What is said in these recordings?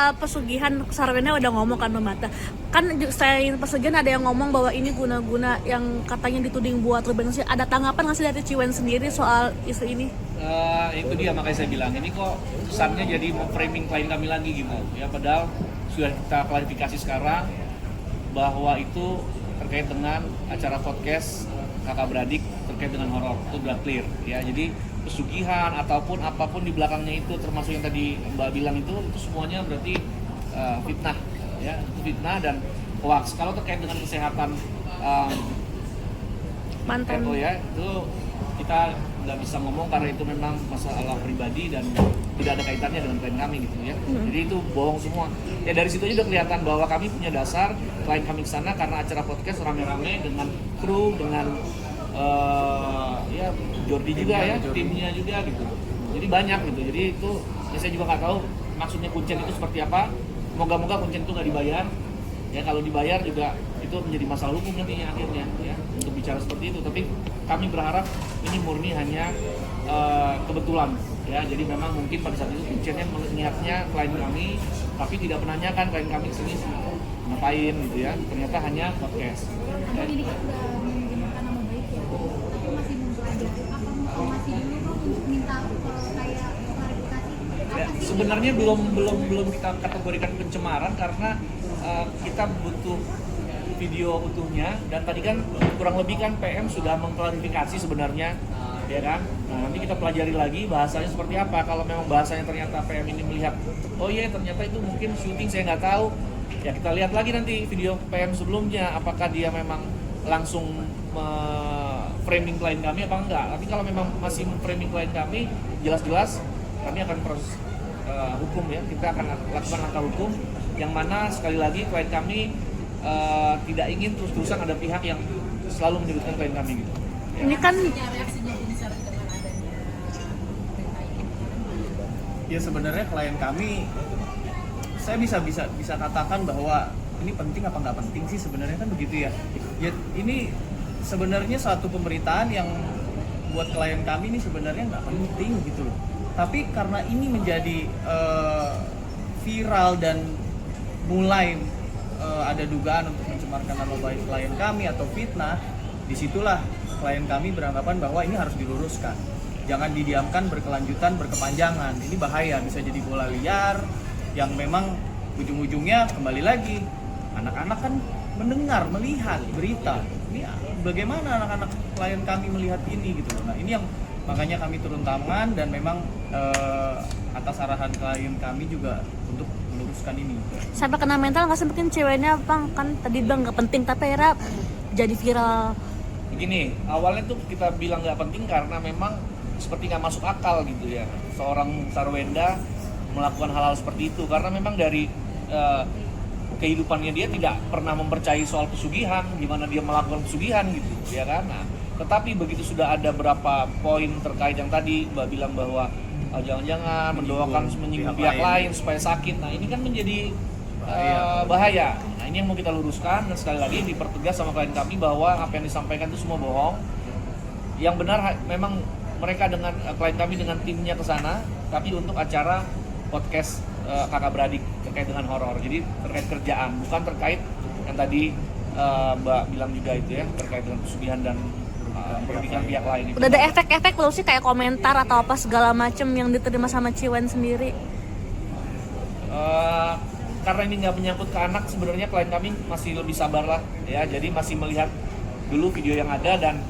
soal pesugihan, Sarwena udah ngomong kan Mata. Kan selain pesugihan ada yang ngomong bahwa ini guna-guna yang katanya dituding buat lebih. Ada tanggapan nggak sih dari Ciwen sendiri soal isu ini? Itu dia makanya saya bilang ini kok kesannya jadi framing klien kami lagi gitu ya, padahal sudah kita klarifikasi sekarang bahwa itu terkait dengan acara podcast kakak beradik terkait dengan horor, itu udah clear ya. Jadi pesugihan ataupun apapun di belakangnya itu termasuk yang tadi Mbak bilang itu semuanya berarti fitnah ya, itu fitnah dan hoax. Kalau terkait dengan kesehatan Mantan ya itu kita nggak bisa ngomong karena itu memang masalah pribadi dan tidak ada kaitannya dengan klien kami gitu ya. Jadi itu bohong semua. Ya dari situ aja udah kelihatan bahwa kami punya dasar klien kami ke sana karena acara podcast rame-rame dengan kru, dengan ya Jordi juga ya, timnya juga gitu. Jadi banyak gitu. Jadi itu ya saya juga nggak tahu maksudnya kuncen itu seperti apa. Moga-moga kuncen itu nggak dibayar. Ya kalau dibayar juga itu menjadi masalah hukum nantinya akhirnya ya untuk bicara seperti itu. Tapi kami berharap ini murni hanya kebetulan ya. Jadi memang mungkin pada saat itu kuncennya melihatnya klien kami, tapi tidak menanyakan klien kami kesini ngapain gitu ya. Ternyata hanya podcast. Abang ini kan udah menggunakan nama baik ya, tapi masih mempelajari apa masih dulu bang untuk minta kayak klarifikasi Ya, sebenarnya belum kita kategorikan pencemaran karena kita butuh video utuhnya dan tadi kan kurang lebih kan PM sudah mengklarifikasi sebenarnya ya kan. Nah, nanti kita pelajari lagi bahasanya seperti apa. Kalau memang bahasanya ternyata PM ini melihat oh iya ternyata itu mungkin syuting saya nggak tahu ya, kita lihat lagi nanti video PM sebelumnya apakah dia memang langsung framing klien kami apa enggak. Tapi kalau memang masih framing klien kami jelas-jelas kami akan proses hukum ya, kita akan lakukan langkah hukum yang mana sekali lagi klien kami tidak ingin terus-terusan ada pihak yang selalu menyudutkan klien kami gitu. Ya. ini kan reaksinya bisa dengan adanya berita ini? Ya sebenarnya klien kami, saya bisa katakan bahwa ini penting apa nggak penting sih sebenarnya kan begitu ya. Ya ini sebenarnya suatu pemberitaan yang buat klien kami ini sebenarnya nggak penting gitu loh. Tapi karena ini menjadi viral dan mulai ada dugaan untuk mencemarkan nama baik klien kami atau fitnah, disitulah klien kami beranggapan bahwa ini harus diluruskan. Jangan didiamkan berkelanjutan, berkepanjangan. Ini bahaya, bisa jadi bola liar yang memang ujung-ujungnya kembali lagi anak-anak kan mendengar, melihat berita. Ini bagaimana anak-anak klien kami melihat ini gitu. Nah, ini yang makanya kami turun tangan dan memang atas arahan klien kami juga untuk meluruskan ini. sampai kena mental nggak sih mungkin ceweknya bang, kan tadi bang nggak penting tapi akhirnya jadi viral. Begini, awalnya tuh kita bilang nggak penting karena memang seperti nggak masuk akal gitu ya seorang Sarwenda melakukan hal-hal seperti itu karena memang dari kehidupannya dia tidak pernah mempercayai soal pesugihan, gimana dia melakukan pesugihan gitu ya kan. Nah, tetapi begitu sudah ada berapa poin terkait yang tadi Mbak bilang bahwa jangan-jangan mendoakan menyinggung pihak lain supaya sakit. Nah, ini kan menjadi bahaya. Nah, ini yang mau kita luruskan dan sekali lagi dipertegas sama klien kami bahwa apa yang disampaikan itu semua bohong. Yang benar memang mereka dengan klien kami dengan timnya ke sana, tapi untuk acara podcast kakak beradik terkait dengan horor. Jadi terkait kerjaan, bukan terkait yang tadi Mbak bilang juga itu ya, terkait dengan pesugihan dan merugikan pihak lain. Udah ada efek-efek belum sih kayak komentar atau apa segala macem yang diterima sama Ciwen sendiri? Karena ini nggak menyangkut ke anak, sebenarnya klien kami masih lebih sabar lah ya. Jadi masih melihat dulu video yang ada dan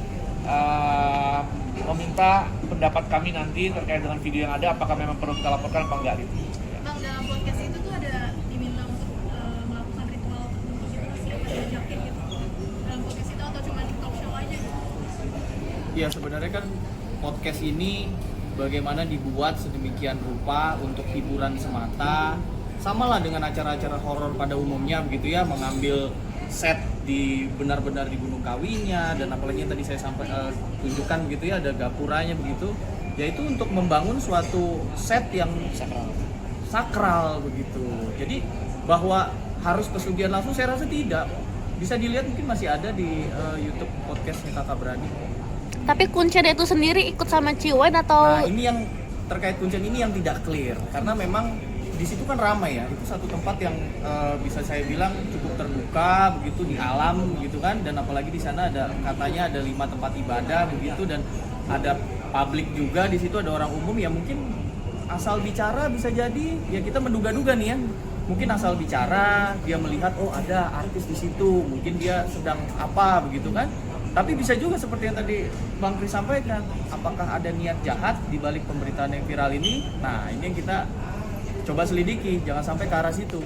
meminta pendapat kami nanti terkait dengan video yang ada, apakah memang perlu kita laporkan apa enggak gitu. Bang, dalam podcast itu tuh ada diminta untuk melakukan ritual tertentu gitu, siapa diajakin gitu dalam podcast itu atau cuma talk show aja gitu? Ya sebenarnya kan podcast ini bagaimana dibuat sedemikian rupa untuk hiburan semata, samalah dengan acara-acara horor pada umumnya begitu ya, mengambil set di benar-benar di Gunung Kawinya dan apalagi yang tadi saya sampai tunjukkan begitu ya, ada gapuranya begitu, yaitu untuk membangun suatu set yang sakral begitu. Jadi bahwa harus pesugihan langsung saya rasa tidak. Bisa dilihat mungkin masih ada di YouTube podcastnya Kakak Beradik. Tapi kuncen itu sendiri ikut sama Ciwen atau? Nah ini yang terkait kuncen ini yang tidak clear karena memang di situ kan ramai ya, itu satu tempat yang bisa saya bilang cukup terbuka begitu di alam begitu kan, dan apalagi di sana ada katanya ada 5 tempat ibadah begitu, dan ada publik juga di situ, ada orang umum ya, mungkin asal bicara bisa jadi ya kita menduga-duga nih ya, mungkin asal bicara dia melihat oh ada artis di situ, mungkin dia sedang apa begitu kan. Tapi bisa juga seperti yang tadi Bang Kris sampaikan, apakah ada niat jahat di balik pemberitaan yang viral ini? Nah, ini yang kita coba selidiki, jangan sampai ke arah situ.